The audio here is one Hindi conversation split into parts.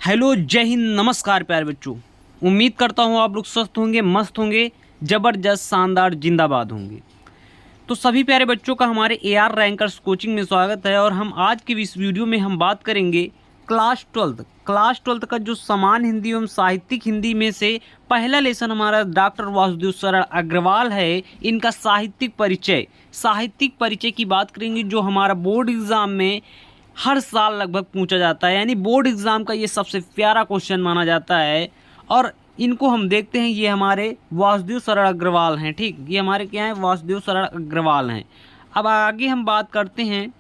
हेलो, जय हिंद, नमस्कार प्यारे बच्चों। उम्मीद करता हूँ आप लोग स्वस्थ होंगे, मस्त होंगे, ज़बरदस्त, शानदार, जिंदाबाद होंगे। तो सभी प्यारे बच्चों का हमारे AR रैंकर्स कोचिंग में स्वागत है। और हम आज की इस वीडियो में हम बात करेंगे क्लास ट्वेल्थ का जो समान हिंदी एवं साहित्यिक हिंदी में से पहला लेसन हमारा डॉक्टर वासुदेव शरण अग्रवाल है। इनका साहित्यिक परिचय की बात करेंगे, जो हमारा बोर्ड एग्ज़ाम में हर साल लगभग पूछा जाता है। यानी बोर्ड एग्ज़ाम का ये सबसे प्यारा क्वेश्चन माना जाता है। और इनको हम देखते हैं, ये हमारे वासुदेव शरण अग्रवाल हैं। ठीक, ये हमारे क्या हैं, वासुदेव शरण अग्रवाल हैं। अब आगे हम बात करते हैं,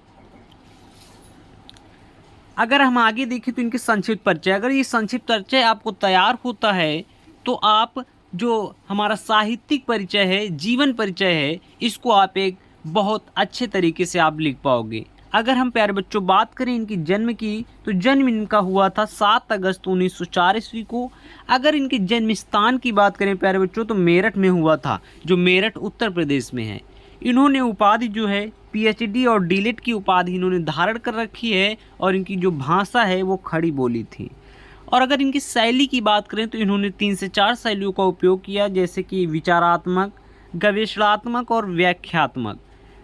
अगर हम आगे देखें तो इनके संक्षिप्त परिचय, अगर ये संक्षिप्त परिचय आपको तैयार होता है तो आप जो हमारा साहित्यिक परिचय है, जीवन परिचय है, इसको आप एक बहुत अच्छे तरीके से आप लिख पाओगे। अगर हम प्यारे बच्चों बात करें इनकी जन्म की, तो जन्म इनका हुआ था 7 अगस्त 1904 ईस्वी को। अगर इनके जन्म स्थान की बात करें प्यारे बच्चों, तो मेरठ में हुआ था, जो मेरठ उत्तर प्रदेश में है। इन्होंने उपाधि जो है PhD और डीलिट की उपाधि इन्होंने धारण कर रखी है। और इनकी जो भाषा है वो खड़ी बोली थी। और अगर इनकी शैली की बात करें तो इन्होंने 3 से 4 शैलियों का उपयोग किया, जैसे कि विचारात्मक, गवेषणात्मक और व्याख्यात्मक।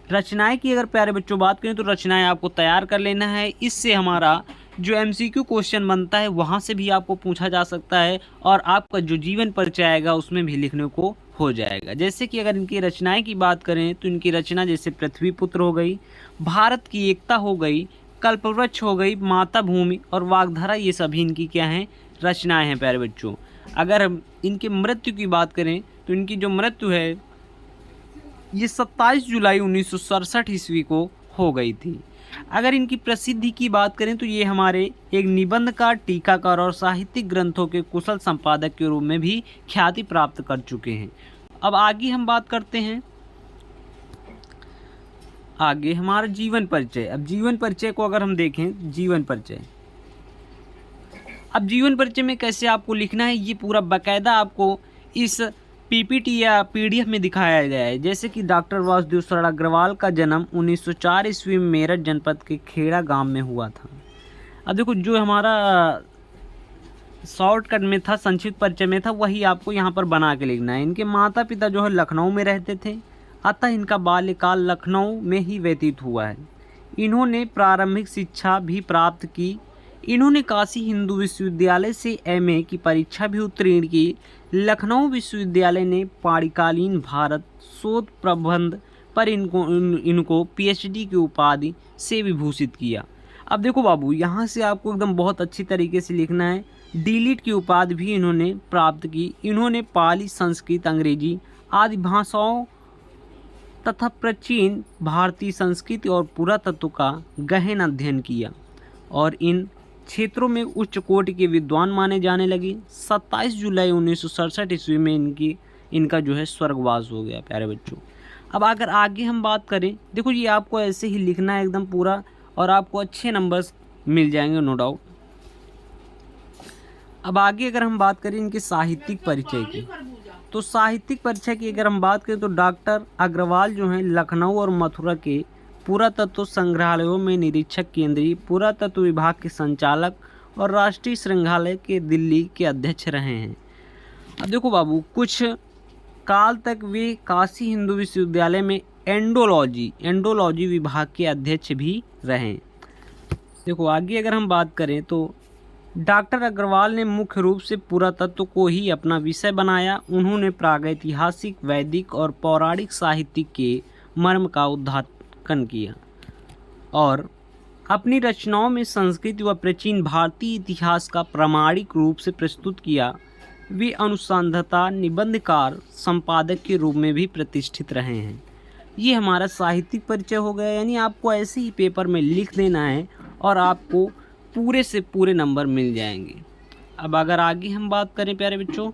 रचनाएं की अगर प्यारे बच्चों बात करें तो रचनाएं आपको तैयार कर लेना है। इससे हमारा जो MCQ क्वेश्चन बनता है वहाँ से भी आपको पूछा जा सकता है, और आपका जो जीवन परिचय आएगा उसमें भी लिखने को हो जाएगा। जैसे कि अगर इनकी रचनाएं की बात करें तो इनकी रचना जैसे पृथ्वी पुत्र हो गई, भारत की एकता हो गई, कल्पवृक्ष हो गई, माता भूमि और वाग्धारा, ये सभी इनकी क्या हैं, रचनाएं हैं प्यारे बच्चों। अगर हम इनके मृत्यु की बात करें तो इनकी जो मृत्यु है ये 27 जुलाई 1967 ईस्वी को हो गई थी। अगर इनकी प्रसिद्धि की बात करें तो ये हमारे एक निबंधकार, टीकाकार और साहित्यिक ग्रंथों के कुशल संपादक के रूप में भी ख्याति प्राप्त कर चुके हैं। अब आगे हम बात करते हैं, आगे हमारा जीवन परिचय। अब जीवन परिचय को अगर हम देखें, जीवन परिचय, अब जीवन परिचय में कैसे आपको लिखना है, ये पूरा बाकायदा आपको इस PPT या PDF में दिखाया गया है। जैसे कि डॉक्टर वासुदेव शरण अग्रवाल का जन्म 1904 ईस्वी में मेरठ जनपद के खेड़ा गांव में हुआ था। अब देखो, जो हमारा शॉर्टकट में था, संक्षिप्त परिचय में था, वही आपको यहाँ पर बना के लिखना है। इनके माता पिता जो है लखनऊ में रहते थे, अतः इनका बाल्यकाल लखनऊ में ही व्यतीत हुआ है। इन्होंने प्रारंभिक शिक्षा भी प्राप्त की। इन्होंने काशी हिंदू विश्वविद्यालय से MA की परीक्षा भी उत्तीर्ण की। लखनऊ विश्वविद्यालय ने पाणिकालीन भारत शोध प्रबंध पर इनको PhD की उपाधि से विभूषित किया। अब देखो बाबू, यहाँ से आपको एकदम बहुत अच्छी तरीके से लिखना है। डीलिट की उपाधि भी इन्होंने प्राप्त की। इन्होंने पाली, संस्कृत, अंग्रेजी आदि भाषाओं तथा प्राचीन भारतीय संस्कृति और पुरातत्व का गहन अध्ययन किया और इन क्षेत्रों में उच्च कोटि के विद्वान माने जाने लगे। 27 जुलाई 1967 ईस्वी में इनका जो है स्वर्गवास हो गया प्यारे बच्चों। अब अगर आगे हम बात करें, देखो ये आपको ऐसे ही लिखना है एकदम पूरा, और आपको अच्छे नंबर्स मिल जाएंगे, नो डाउट। अब आगे अगर हम बात करें इनके साहित्यिक परिचय की, तो साहित्यिक परिचय की अगर हम बात करें तो डॉक्टर अग्रवाल जो हैं लखनऊ और मथुरा के पुरातत्व संग्रहालयों में निरीक्षक, केंद्रीय पुरातत्व विभाग के संचालक और राष्ट्रीय संग्रहालय के दिल्ली के अध्यक्ष रहे हैं। अब देखो बाबू, कुछ काल तक वे काशी हिंदू विश्वविद्यालय में एंडोलॉजी विभाग के अध्यक्ष भी रहे। देखो आगे अगर हम बात करें तो डॉक्टर अग्रवाल ने मुख्य रूप से पुरातत्व को ही अपना विषय बनाया। उन्होंने प्रागैतिहासिक, वैदिक और पौराणिक साहित्य के मर्म का उद्घाटन किया और अपनी रचनाओं में संस्कृत व प्राचीन भारतीय इतिहास का प्रामाणिक रूप से प्रस्तुत किया। वे अनुसंधाता, निबंधकार, संपादक के रूप में भी प्रतिष्ठित रहे हैं। ये हमारा साहित्यिक परिचय हो गया। यानी आपको ऐसे ही पेपर में लिख देना है और आपको पूरे से पूरे नंबर मिल जाएंगे। अब अगर आगे हम बात करें प्यारे बच्चों,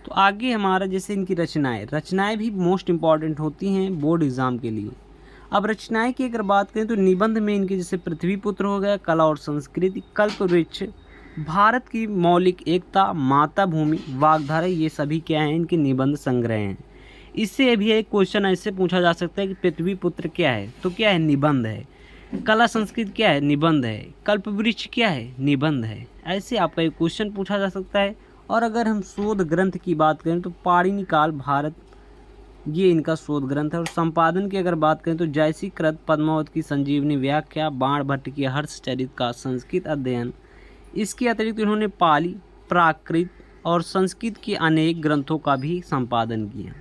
तो आगे हमारा जैसे इनकी रचनाएं भी मोस्ट इम्पॉर्टेंट होती हैं बोर्ड एग्ज़ाम के लिए। अब रचनाएं की अगर बात करें तो निबंध में इनके जैसे पृथ्वी पुत्र हो गया, कला और संस्कृति, कल्पवृक्ष, भारत की मौलिक एकता, माता भूमि, वाग्धारा, ये सभी क्या हैं, इनके निबंध संग्रह हैं। इससे भी एक क्वेश्चन ऐसे पूछा जा सकता है कि पृथ्वी पुत्र क्या है, तो क्या है, निबंध है। कला संस्कृत क्या है? निबंध है। कल्पवृक्ष क्या है? निबंध है। ऐसे आपका एक क्वेश्चन पूछा जा सकता है। और अगर हम शोध ग्रंथ की बात करें तो पाणिनि काल भारत, ये इनका शोध ग्रंथ है। और संपादन की अगर बात करें तो जयसी कृत पद्मावत की संजीवनी व्याख्या, बाणभट्ट की हर्षचरित का संस्कृत अध्ययन। इसके अतिरिक्त इन्होंने पाली, प्राकृत और संस्कृत के अनेक ग्रंथों का भी संपादन किया।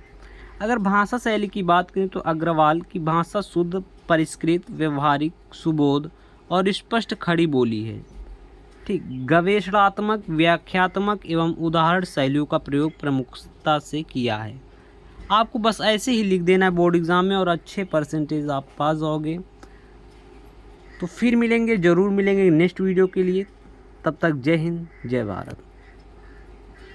अगर भाषा शैली की बात करें तो अग्रवाल की भाषा शुद्ध, परिष्कृत, व्यवहारिक, सुबोध और स्पष्ट खड़ी बोली है। ठीक, गवेषणात्मक, व्याख्यात्मक एवं उदाहरण शैलियों का प्रयोग प्रमुखता से किया है। आपको बस ऐसे ही लिख देना है बोर्ड एग्ज़ाम में और अच्छे परसेंटेज आप पास जाओगे। तो फिर मिलेंगे, ज़रूर मिलेंगे नेक्स्ट वीडियो के लिए। तब तक जय हिंद, जय भारत।